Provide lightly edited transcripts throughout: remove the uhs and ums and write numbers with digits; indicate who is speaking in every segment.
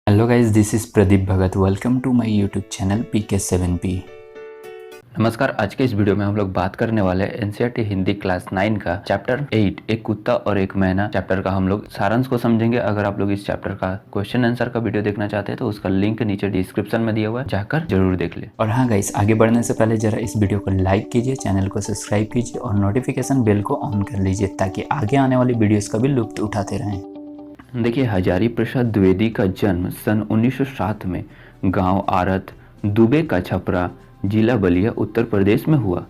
Speaker 1: Hello guys, this is Pradeep Bhagat. Welcome to my YouTube channel PK7P। नमस्कार। आज के इस वीडियो में हम लोग बात करने वाले हैं एनसीईआरटी हिंदी क्लास 9 का चैप्टर 8 एक कुत्ता और एक मैना चैप्टर का हम लोग सारांश को समझेंगे। अगर आप लोग इस चैप्टर का क्वेश्चन आंसर का वीडियो देखना चाहते हैं तो उसका लिंक नीचे डिस्क्रिप्शन में दिया हुआ है, जाकर जरूर देख ले। और हाँ गाइस, आगे बढ़ने से पहले जरा इस वीडियो को लाइक कीजिए, चैनल को सब्सक्राइब कीजिए और नोटिफिकेशन बेल को ऑन कर लीजिए ताकि आगे आने वाली वीडियोस का भी लुत्फ उठाते रहें। देखिए, हजारी प्रसाद द्विवेदी का जन्म सन 1907 में गांव आरत दुबे का छपरा जिला बलिया उत्तर प्रदेश में हुआ।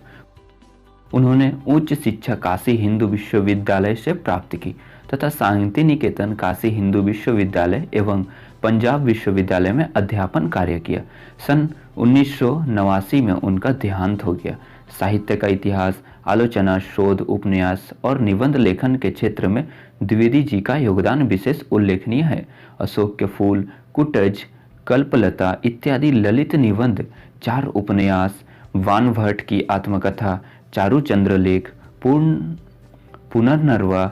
Speaker 1: उन्होंने उच्च शिक्षा काशी हिंदू विश्वविद्यालय से प्राप्त की तथा शांति निकेतन काशी हिंदू विश्वविद्यालय एवं पंजाब विश्वविद्यालय में अध्यापन कार्य किया। सन 1989 में उनका देहांत हो गया। साहित्य का इतिहास, आलोचना, शोध, उपन्यास और निबंध लेखन के क्षेत्र में द्विवेदी जी का योगदान विशेष उल्लेखनीय है। अशोक के फूल, कुटज, कल्पलता इत्यादि ललित निबंध, 4 उपन्यास, वानभट्ट की आत्मकथा, चारुचंद्र लेख, पुनर्नरवा,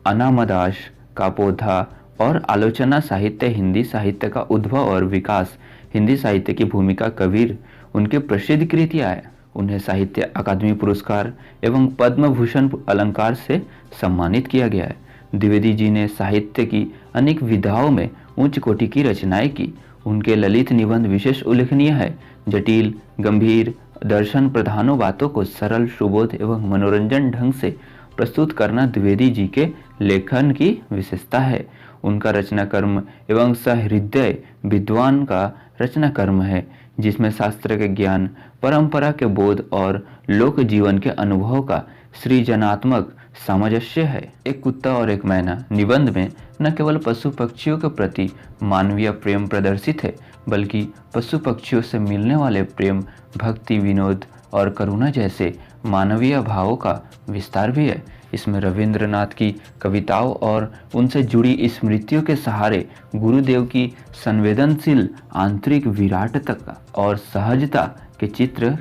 Speaker 1: अनामदास का पौधा और आलोचना साहित्य हिंदी साहित्य का उद्भव और विकास, हिंदी साहित्य की भूमिका, कबीर उनके प्रसिद्ध कृतियां हैं। उन्हें साहित्य अकादमी पुरस्कार एवं पद्म भूषण अलंकार से सम्मानित किया गया है। द्विवेदी जी ने साहित्य की अनेक विधाओं में उच्च कोटि की रचनाएं की। उनके ललित निबंध विशेष उल्लेखनीय है। जटिल, गंभीर, दर्शन प्रधानों बातों को सरल, सुबोध एवं मनोरंजन ढंग से प्रस्तुत करना द्विवेदी जी के लेखन की विशेषता है। उनका रचना कर्म एवं सहृदय विद्वान का रचना कर्म है, जिसमें शास्त्र के ज्ञान, परंपरा के बोध और लोक जीवन के अनुभव का सृजनात्मक सामंजस्य है। एक कुत्ता और एक मैना निबंध में न केवल पशु पक्षियों के प्रति मानवीय प्रेम प्रदर्शित है, बल्कि पशु पक्षियों से मिलने वाले प्रेम, भक्ति, विनोद और करुणा जैसे मानवीय भावों का विस्तार भी है। इसमें रविंद्रनाथ की कविताओं और उनसे जुड़ी स्मृतियों के सहारे गुरुदेव की संवेदनशील आंतरिक विराटता और सहजता के चित्र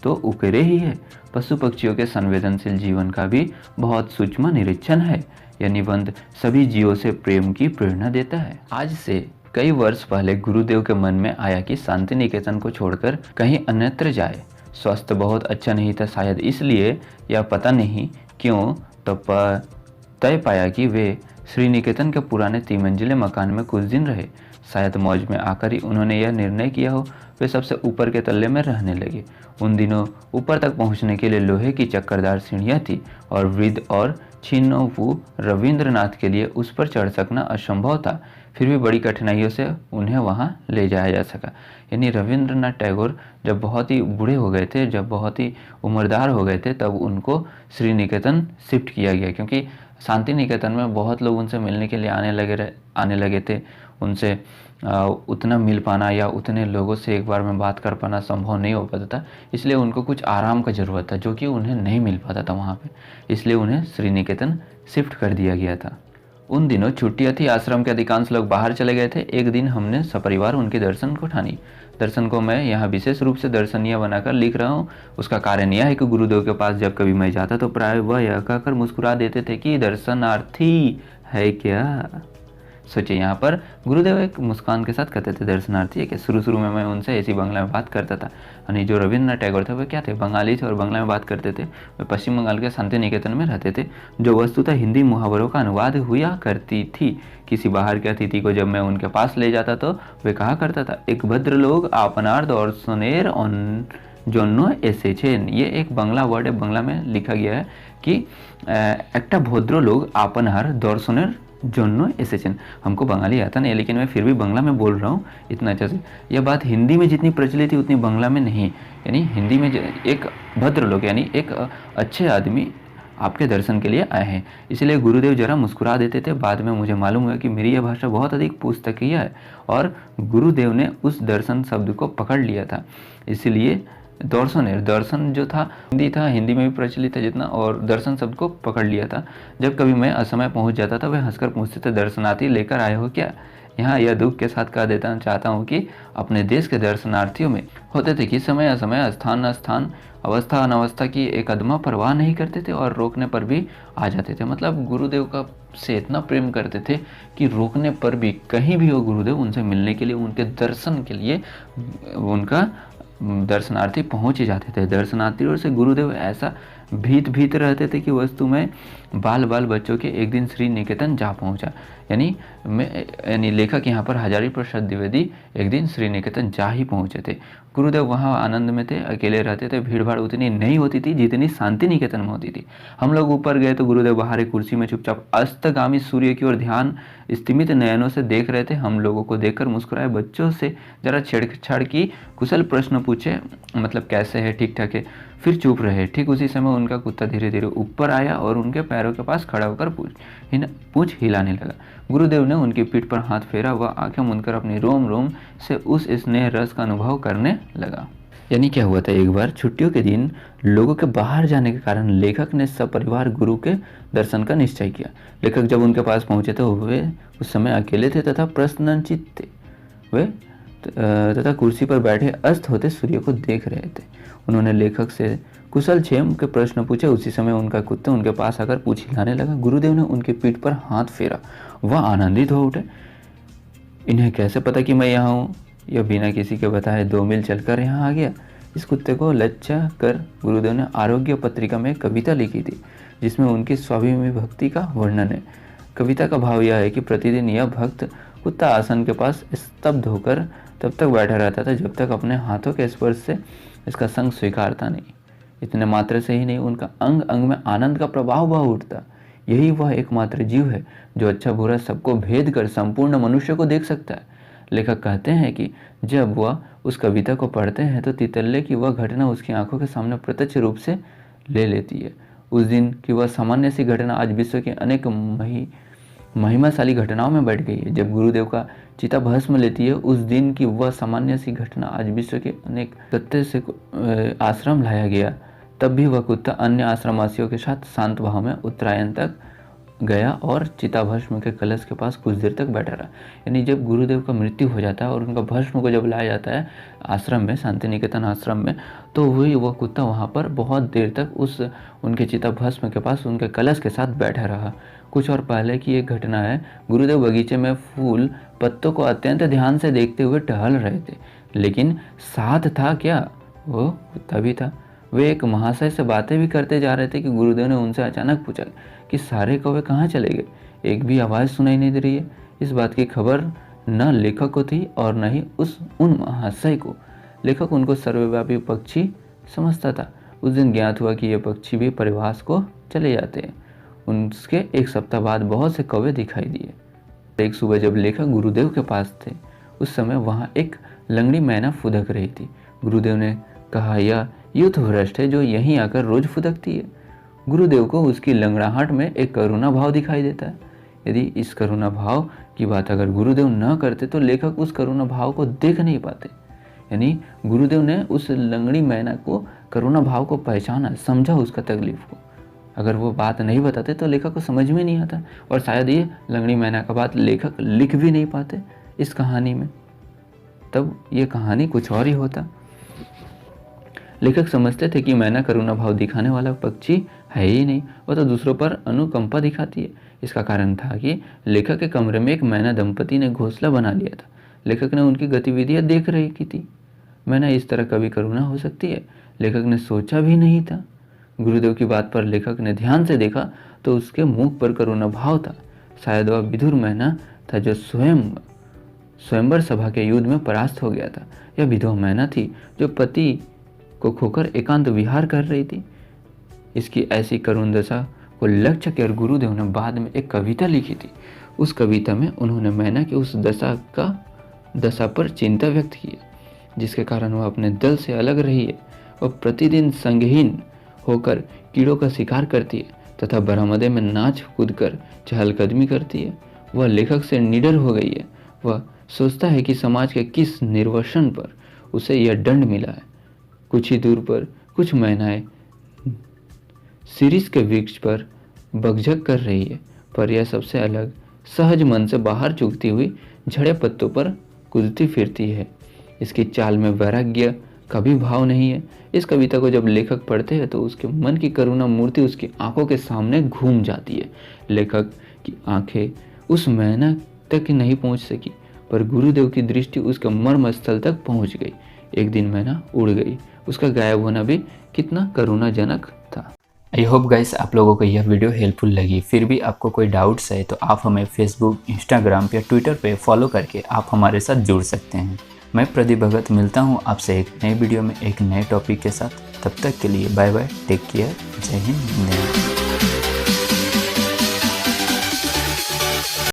Speaker 1: तो उकेरे ही है। पशु पक्षियों के संवेदनशील जीवन का भी बहुत सूक्ष्म निरीक्षण है। यह निबंध सभी जीवों से प्रेम की प्रेरणा देता है। आज से कई वर्ष पहले गुरुदेव के मन में आया कि शांति निकेतन को छोड़कर कहीं अन्यत्र जाए। स्वास्थ्य बहुत अच्छा नहीं था, शायद इसलिए या पता नहीं क्यों, तो तय पाया कि वे श्री निकेतन के पुराने 3 मंजिले मकान में कुछ दिन रहे। शायद मौज में आकर ही उन्होंने यह निर्णय किया हो। वे सबसे ऊपर के तल्ले में रहने लगे। उन दिनों ऊपर तक पहुंचने के लिए लोहे की चक्करदार सीढ़ियां थी और वृद्ध और छिन्नपू रविंद्रनाथ के लिए उस पर चढ़ सकना असंभव था। फिर भी बड़ी कठिनाइयों से उन्हें वहां ले जाया जा सका। यानी रविंद्रनाथ टैगोर जब बहुत ही बूढ़े हो गए थे, जब बहुत ही उम्रदार हो गए थे, तब उनको श्री निकेतन शिफ्ट किया गया, क्योंकि शांति निकेतन में बहुत लोग उनसे मिलने के लिए आने लगे थे। उनसे उतना मिल पाना या उतने लोगों से एक बार में बात कर पाना संभव नहीं हो पाता था। इसलिए उनको कुछ आराम का ज़रूरत था, जो कि उन्हें नहीं मिल पाता था वहाँ पे। इसलिए उन्हें श्री निकेतन शिफ्ट कर दिया गया था। उन दिनों छुट्टियां थी, आश्रम के अधिकांश लोग बाहर चले गए थे। एक दिन हमने सपरिवार उनके दर्शन को ठानी। दर्शन को मैं यहाँ विशेष रूप से दर्शनीय बनाकर लिख रहा हूँ। उसका कारण यह है कि गुरुदेव के पास जब कभी मैं जाता तो प्राय वह यह कहकर मुस्कुरा देते थे कि दर्शनार्थी है क्या। सोचिए, यहाँ पर गुरुदेव एक मुस्कान के साथ कहते थे दर्शनार्थी है क्या। शुरू में मैं उनसे ऐसी बांग्ला में बात करता था। यानी जो रविंद्रनाथ टैगोर थे वे क्या थे, बंगाली थे और बांग्ला में बात करते थे। वे पश्चिम बंगाल के शांति निकेतन में रहते थे, जो वस्तुतः हिंदी मुहावरों का अनुवाद हुआ करती थी। किसी बाहर के अतिथि को जब मैं उनके पास ले जाता तो वे कहा करता था, एक भद्र लोग आपनार दर्शनेर जन्य एसेछेन। ये एक बांग्ला वर्ड है, बांग्ला में लिखा गया है कि एकटा भद्र लोग आपनार दर्शनेर जन्य एसेछेन। हमको बंगाली आता नहीं, लेकिन मैं फिर भी बांग्ला में बोल रहा हूँ इतना अच्छा से। यह बात हिंदी में जितनी प्रचलित थी उतनी बांग्ला में नहीं। यानी हिंदी में एक भद्र लोग यानी एक अच्छे आदमी आपके दर्शन के लिए आए हैं। इसलिए गुरुदेव जरा मुस्कुरा देते थे। बाद में मुझे मालूम हुआ कि मेरी यह भाषा बहुत अधिक पुस्तकीय है और गुरुदेव ने उस दर्शन शब्द को पकड़ लिया था। इसलिए दर्शन जो था हिंदी में भी प्रचलित है जितना, और दर्शन शब्द को पकड़ लिया था। जब कभी मैं असमय पहुंच जाता था वे हंसकर पूछते थे, दर्शनार्थी लेकर आए हो क्या। यहाँ यह दुख के साथ कह देता चाहता हूँ कि अपने देश के दर्शनार्थियों में होते थे कि समय अस्थान स्थान अवस्था अनवस्था की एक अदमा परवाह नहीं करते थे और रोकने पर भी आ जाते थे। मतलब गुरुदेव का से इतना प्रेम करते थे कि रोकने पर भी, कहीं भी हो गुरुदेव, उनसे मिलने के लिए, उनके दर्शन के लिए उनका दर्शनार्थी पहुंच ही जाते थे। दर्शनार्थियों से गुरुदेव ऐसा भीत रहते थे कि वस्तु में बाल बच्चों के एक दिन श्री निकेतन जा पहुंचा। यानी लेखक यहाँ पर हजारी प्रसाद द्विवेदी एक दिन श्री निकेतन जा ही पहुंचे थे। गुरुदेव वहाँ आनंद में थे, अकेले रहते थे, भीड़ भाड़ उतनी नहीं होती थी जितनी शांति निकेतन में होती थी। हम लोग ऊपर गए तो गुरुदेव बाहर एक कुर्सी में चुपचाप अस्तगामी सूर्य की ओर ध्यान स्तिमित नयनों से देख रहे थे। हम लोगों को देखकर मुस्कुराए, बच्चों से जरा छेड़छाड़ की, कुशल प्रश्न पूछे, मतलब कैसे है, ठीक ठाक है, फिर चुप रहे। ठीक उसी समय उनका कुत्ता धीरे धीरे ऊपर आया और उनके पैरों के पास खड़ा होकर पूंछ हिलाने लगा। गुरुदेव ने उनकी पीठ पर हाथ फेरा, वह आंखें मूंदकर अपनी रोम रोम से उस स्नेह रस का अनुभव करने लगा। यानी क्या हुआ था, एक बार छुट्टियों के दिन लोगों के बाहर जाने के कारण लेखक ने सपरिवार गुरु के दर्शन का निश्चय किया। लेखक जब उनके पास पहुंचे तो वे उस समय अकेले थे तथा प्रसन्नचित्त थे। वे तथा कुर्सी पर बैठे अस्त होते सूर्य को देख रहे थे। उन्होंने लेखक से कुशल क्षेम के प्रश्न पूछे। उसी समय उनका कुत्ता उनके पास आकर पूंछ हिलाने लगा। गुरुदेव ने उनकी पीठ पर हाथ फेरा, वह आनंदित हो उठे। इन्हें कैसे पता कि मैं यहाँ हूँ? यह बिना किसी के बताए 2 मील चलकर यहाँ आ गया। इस कुत्ते को लज्जा कर गुरुदेव ने आरोग्य पत्रिका में कविता लिखी थी जिसमें उनकी स्वाभिमानी भक्ति का वर्णन है। कविता का भाव यह है कि प्रतिदिन यह भक्त कुत्ता आसन के पास स्तब्ध होकर तब तक बैठा रहता था जब तक अपने हाथों के स्पर्श से इसका संग स्वीकारता नहीं। इतने मात्र से ही नहीं, उनका अंग अंग में आनंद का प्रभाव बह उठता। यही वह एकमात्र जीव है जो अच्छा बुरा सबको भेद कर संपूर्ण मनुष्य को देख सकता है। लेखक कहते हैं कि जब वह उस कविता को पढ़ते हैं तो तितल्ले की वह घटना उसकी आंखों के सामने प्रत्यक्ष रूप से ले लेती है। उस दिन की वह सामान्य सी घटना आज विश्व के अनेक महिमाशाली घटनाओं में बढ़ गई है। जब गुरुदेव का चिता भस्म लेती है, उस दिन की वह सामान्य सी घटना आज विश्व के अनेक सत्य से आश्रम लाया गया। तब भी वह कुत्ता अन्य आश्रमवासियों के साथ शांत भाव में उत्तरायण तक गया और चिता भस्म के कलश के पास कुछ देर तक बैठा रहा। यानी जब गुरुदेव का मृत्यु हो जाता है और उनका भस्म को जब लाया जाता है आश्रम में, शांति निकेतन आश्रम में, तो वह कुत्ता वहाँ पर बहुत देर तक उस उनके चिता भस्म के पास उनके कलश के साथ बैठा रहा। कुछ और पहले की एक घटना है। गुरुदेव बगीचे में फूल पत्तों को अत्यंत ध्यान से देखते हुए टहल रहे थे, लेकिन साथ था क्या? वो कुत्ता भी था। वे एक महाशय से बातें भी करते जा रहे थे कि गुरुदेव ने उनसे अचानक पूछा कि सारे कौवे कहाँ चले गए? एक भी आवाज़ सुनाई नहीं दे रही है। इस बात की खबर न लेखक को थी और न ही उन महाशय को। लेखक उनको सर्वव्यापी पक्षी समझता था। उस दिन ज्ञात हुआ कि ये पक्षी भी परिवास को चले जाते हैं। उसके एक सप्ताह बाद बहुत से कौवे दिखाई दिए। एक सुबह जब लेखक गुरुदेव के पास थे, उस समय वहाँ एक लंगड़ी मैना फुदक रही थी। गुरुदेव ने कहा, यह यूथ भ्रष्ट है जो यहीं आकर रोज फुदकती है। गुरुदेव को उसकी लंगड़ाहट में एक करुणा भाव दिखाई देता है। यदि इस करुणा भाव की बात अगर गुरुदेव न करते तो लेखक उस करुणा भाव को देख नहीं पाते। यानी गुरुदेव ने उस लंगड़ी मैना को करुणा भाव को पहचाना, समझा उसका तकलीफ को। अगर वो बात नहीं बताते तो लेखक को समझ में नहीं आता और शायद ये लंगड़ी मैना का बात लेखक लिख भी नहीं पाते इस कहानी में। तब ये कहानी कुछ और ही होता। लेखक समझते थे कि मैना करुणा भाव दिखाने वाला पक्षी है ही नहीं, वह तो दूसरों पर अनुकंपा दिखाती है। इसका कारण था कि लेखक के कमरे में एक मैना दंपति ने घोंसला बना लिया था। लेखक ने उनकी गतिविधियां देख रही की थी। मैना इस तरह कभी करुणा हो सकती है? लेखक ने सोचा भी नहीं था। गुरुदेव की बात पर लेखक ने ध्यान से देखा तो उसके मुख पर करुणा भाव था। शायद वह विधुर मैना था जो स्वयंवर सभा के युद्ध में परास्त हो गया था। यह विधवा मैना थी जो पति को खोकर एकांत विहार कर रही थी। इसकी ऐसी करुण दशा को लक्ष्य कर गुरुदेव ने बाद में एक कविता लिखी थी। उस कविता में उन्होंने मैना की उस दशा पर चिंता व्यक्त की है जिसके कारण वह अपने दल से अलग रही है। वह प्रतिदिन संगहीन होकर कीड़ों का शिकार करती है तथा बरामदे में नाच कूद कर चहलकदमी करती है। वह लेखक से निडर हो गई है। वह सोचता है कि समाज के किस निर्वसन पर उसे यह दंड मिला है। कुछ ही दूर पर कुछ मैनाएं शीरीष के वृक्ष पर बकझक कर रही है, पर यह सबसे अलग सहज मन से बाहर चुगती हुई झड़े पत्तों पर कूदती फिरती है। इसकी चाल में वैराग्य का भी भाव नहीं है। इस कविता को जब लेखक पढ़ते हैं तो उसके मन की करुणा मूर्ति उसकी आंखों के सामने घूम जाती है। लेखक की आंखें उस मैना तक नहीं पहुंच सकी, पर गुरुदेव की दृष्टि उसके मर्म स्थल तक पहुंच गई। एक दिन मैना उड़ गई। उसका गायब होना भी कितना करुणाजनक था। आई होप गाइस आप लोगों को यह वीडियो हेल्पफुल लगी। फिर भी आपको कोई डाउट्स है तो आप हमें फेसबुक, इंस्टाग्राम या ट्विटर पे फॉलो करके आप हमारे साथ जुड़ सकते हैं। मैं प्रदीप भगत मिलता हूँ आपसे एक नए वीडियो में एक नए टॉपिक के साथ। तब तक के लिए बाय बाय, टेक केयर, जय हिंद।